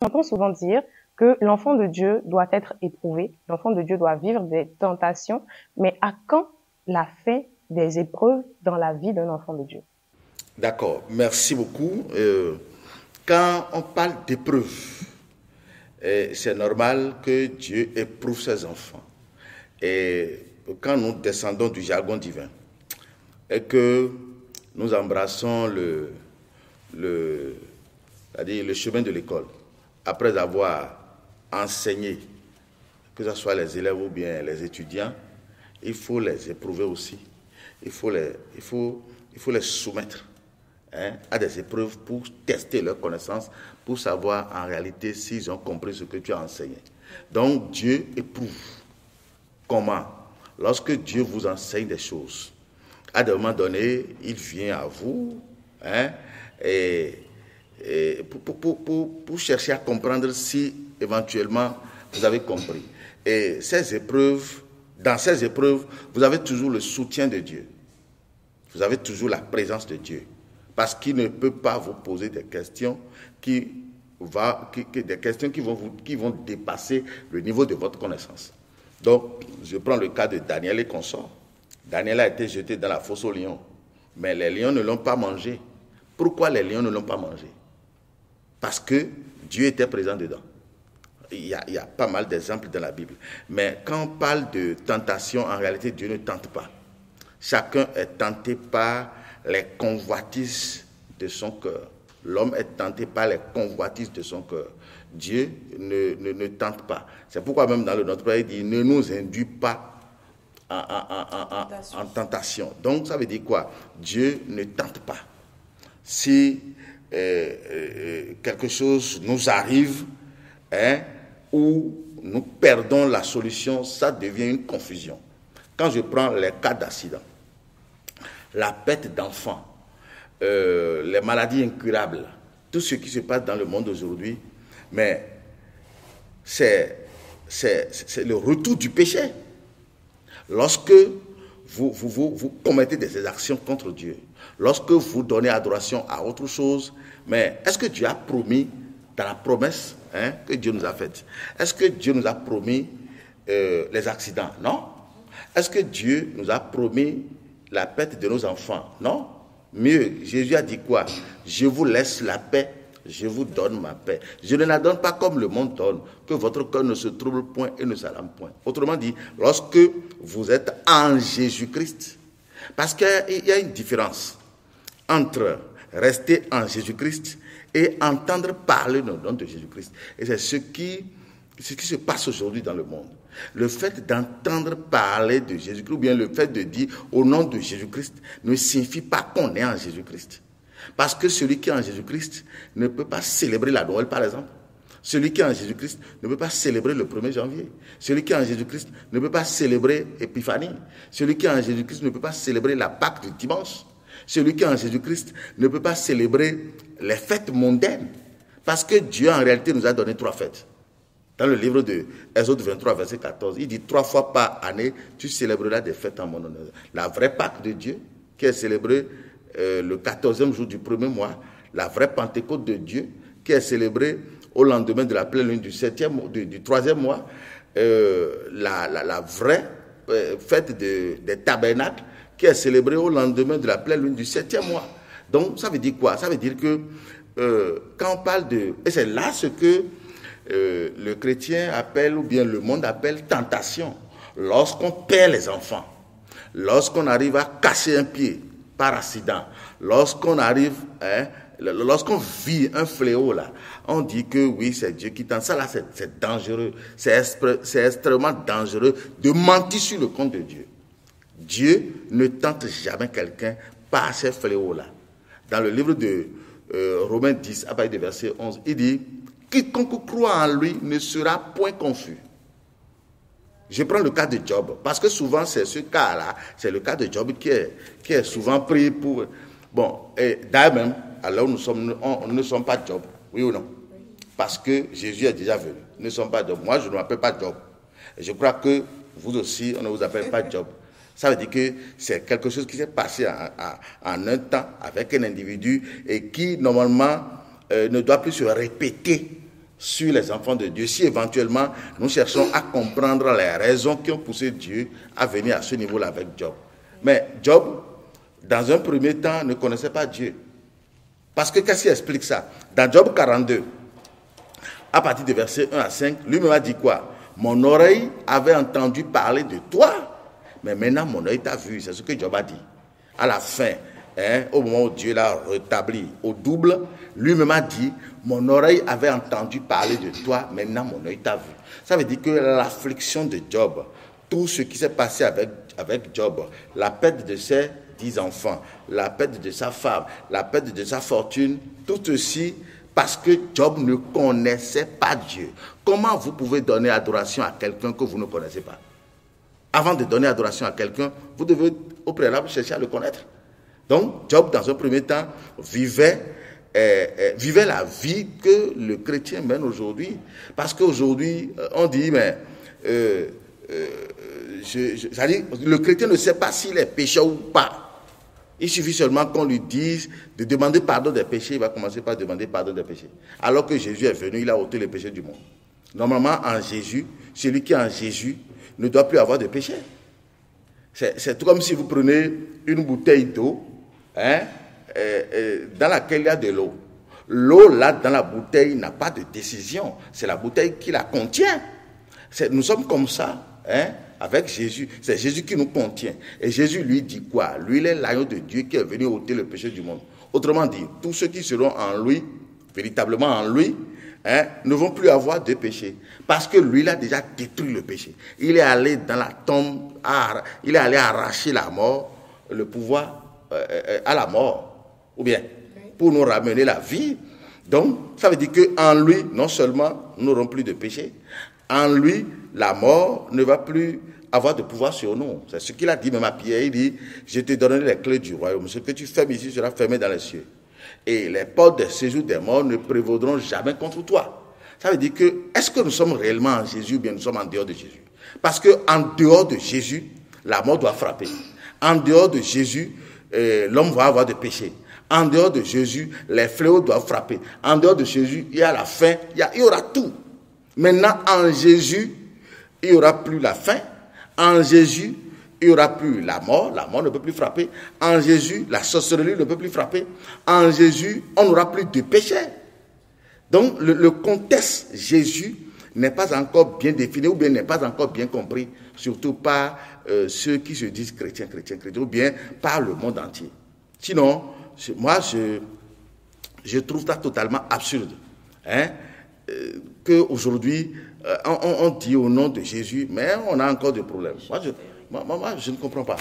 entend souvent dire que l'enfant de Dieu doit être éprouvé, l'enfant de Dieu doit vivre des tentations, mais à quand la fin des épreuves dans la vie d'un enfant de Dieu? D'accord, merci beaucoup. Quand on parle d'épreuve, c'est normal que Dieu éprouve ses enfants. Et quand nous descendons du jargon divin et que nous embrassons c'est-à-dire le chemin de l'école, après avoir enseigné, que ce soit les élèves ou bien les étudiants, il faut les éprouver aussi. Il faut les soumettre à des épreuves pour tester leurs connaissances, pour savoir en réalité s'ils ont compris ce que tu as enseigné. Donc Dieu éprouve. Comment? Lorsque Dieu vous enseigne des choses, à un moment donné, il vient à vous et pour chercher à comprendre si éventuellement vous avez compris. Et ces épreuves, dans ces épreuves, vous avez toujours le soutien de Dieu. Vous avez toujours la présence de Dieu. Parce qu'il ne peut pas vous poser des questions qui vont dépasser le niveau de votre connaissance. Donc, je prends le cas de Daniel et consorts. Daniel a été jeté dans la fosse aux lions. Mais les lions ne l'ont pas mangé. Pourquoi les lions ne l'ont pas mangé? Parce que Dieu était présent dedans. Il y a pas mal d'exemples dans la Bible. Mais quand on parle de tentation, en réalité, Dieu ne tente pas. Chacun est tenté par les convoitises de son cœur. L'homme est tenté par les convoitises de son cœur. Dieu ne tente pas. C'est pourquoi même dans le Notre Père, il dit « Ne nous induis pas en tentation ». Donc, ça veut dire quoi? Dieu ne tente pas. Si quelque chose nous arrive, où nous perdons la solution, ça devient une confusion. Quand je prends les cas d'accident, la perte d'enfants, les maladies incurables, tout ce qui se passe dans le monde aujourd'hui, mais c'est le retour du péché. Lorsque vous commettez des actions contre Dieu, lorsque vous donnez adoration à autre chose, mais est-ce que Dieu a promis dans la promesse que Dieu nous a faite? Est-ce que Dieu nous a promis les accidents? Non. Est-ce que Dieu nous a promis la perte de nos enfants? Non. Mieux, Jésus a dit quoi? Je vous laisse la paix, je vous donne ma paix. Je ne la donne pas comme le monde donne, que votre cœur ne se trouble point et ne s'alarme point. Autrement dit, lorsque vous êtes en Jésus-Christ, parce qu'il y a une différence entre rester en Jésus-Christ et entendre parler le nom de Jésus-Christ. Et c'est ce qui se passe aujourd'hui dans le monde. Le fait d'entendre parler de Jésus-Christ, ou bien le fait de dire au nom de Jésus-Christ, ne signifie pas qu'on est en Jésus-Christ. Parce que celui qui est en Jésus-Christ ne peut pas célébrer la Noël, par exemple. Celui qui est en Jésus-Christ ne peut pas célébrer le 1er janvier. Celui qui est en Jésus-Christ ne peut pas célébrer Épiphanie. Celui qui est en Jésus-Christ ne peut pas célébrer la Pâque du dimanche. Celui qui est en Jésus-Christ ne peut pas célébrer les fêtes mondaines. Parce que Dieu, en réalité, nous a donné 3 fêtes. Dans le livre de Exode 23, verset 14, il dit 3 fois par année, tu célébreras des fêtes en mon honneur. La vraie Pâque de Dieu, qui est célébrée le 14e jour du 1er mois. La vraie Pentecôte de Dieu, qui est célébrée au lendemain de la pleine lune du 3e mois. La vraie fête des tabernacles, qui est célébrée au lendemain de la pleine lune du 7e mois. Donc, ça veut dire quoi? Ça veut dire que quand on parle de... Et c'est là ce que le chrétien appelle, ou bien le monde appelle tentation. Lorsqu'on perd les enfants, lorsqu'on arrive à casser un pied par accident, lorsqu'on arrive... lorsqu'on vit un fléau là, on dit que oui, c'est Dieu qui tente. Ça là, c'est dangereux. C'est extrêmement dangereux de mentir sur le compte de Dieu. Dieu ne tente jamais quelqu'un par ces fléaux-là. Dans le livre de Romains 10, à partir du verset 11, il dit « Quiconque croit en lui ne sera point confus ». Je prends le cas de Job, parce que souvent c'est ce cas-là, c'est le cas de Job qui est souvent pris pour... Bon, et d'ailleurs même, alors nous ne sommes pas Job, oui ou non? Parce que Jésus est déjà venu. Nous ne sommes pas Job. Moi, je ne m'appelle pas Job. Et je crois que vous aussi, on ne vous appelle pas Job. Ça veut dire que c'est quelque chose qui s'est passé en un temps avec un individu et qui, normalement, ne doit plus se répéter sur les enfants de Dieu, si éventuellement nous cherchons à comprendre les raisons qui ont poussé Dieu à venir à ce niveau-là avec Job. Mais Job, dans un premier temps, ne connaissait pas Dieu. Parce que qu'est-ce qui explique ça? Dans Job 42, à partir de versets 1 à 5, lui-même a dit quoi? Mon oreille avait entendu parler de toi, mais maintenant mon œil t'a vu. C'est ce que Job a dit. À la fin, au moment où Dieu l'a rétabli au double, lui-même a dit, mon oreille avait entendu parler de toi, maintenant mon œil t'a vu. Ça veut dire que l'affliction de Job, tout ce qui s'est passé avec Job, la perte de ses 10 enfants, la perte de sa femme, la perte de sa fortune, tout ceci parce que Job ne connaissait pas Dieu. Comment vous pouvez donner adoration à quelqu'un que vous ne connaissez pas? Avant de donner adoration à quelqu'un, vous devez au préalable chercher à le connaître. Donc, Job, dans un premier temps, vivait la vie que le chrétien mène aujourd'hui. Parce qu'aujourd'hui, on dit, mais le chrétien ne sait pas s'il est pécheur ou pas. Il suffit seulement qu'on lui dise de demander pardon des péchés, il va commencer par demander pardon des péchés. Alors que Jésus est venu, il a ôté les péchés du monde. Normalement, en Jésus, celui qui est en Jésus ne doit plus avoir de péché. C'est tout comme si vous prenez une bouteille d'eau, dans laquelle il y a de l'eau. L'eau, là, dans la bouteille, n'a pas de décision. C'est la bouteille qui la contient. Nous sommes comme ça, avec Jésus. C'est Jésus qui nous contient. Et Jésus lui dit quoi? Lui, il est l'agneau de Dieu qui est venu ôter le péché du monde. Autrement dit, tous ceux qui seront en lui, véritablement en lui, ne vont plus avoir de péché. Parce que lui, il a déjà détruit le péché. Il est allé dans la tombe, il est allé arracher la mort, le pouvoir à la mort. Ou bien, pour nous ramener la vie. Donc, ça veut dire qu'en lui, non seulement nous n'aurons plus de péché, en lui, la mort ne va plus avoir de pouvoir sur nous. C'est ce qu'il a dit même à Pierre. Il dit, je te donnerai les clés du royaume. Ce que tu fermes ici sera fermé dans les cieux. Et les portes des séjours des morts ne prévaudront jamais contre toi. Ça veut dire que, est-ce que nous sommes réellement en Jésus ou bien nous sommes en dehors de Jésus? Parce qu'en dehors de Jésus, la mort doit frapper. En dehors de Jésus, l'homme va avoir des péchés. En dehors de Jésus, les fléaux doivent frapper. En dehors de Jésus, il y a la faim, il y aura tout. Maintenant, en Jésus, il n'y aura plus la faim. En Jésus, il n'y aura plus la mort ne peut plus frapper. En Jésus, la sorcellerie ne peut plus frapper. En Jésus, on n'aura plus de péché. Donc, le contexte Jésus n'est pas encore bien défini ou bien n'est pas encore bien compris, surtout par ceux qui se disent chrétiens, ou bien par le monde entier. Sinon, moi, je trouve ça totalement absurde. Qu'aujourd'hui, on dit au nom de Jésus, mais on a encore des problèmes. Moi, je ne comprends pas.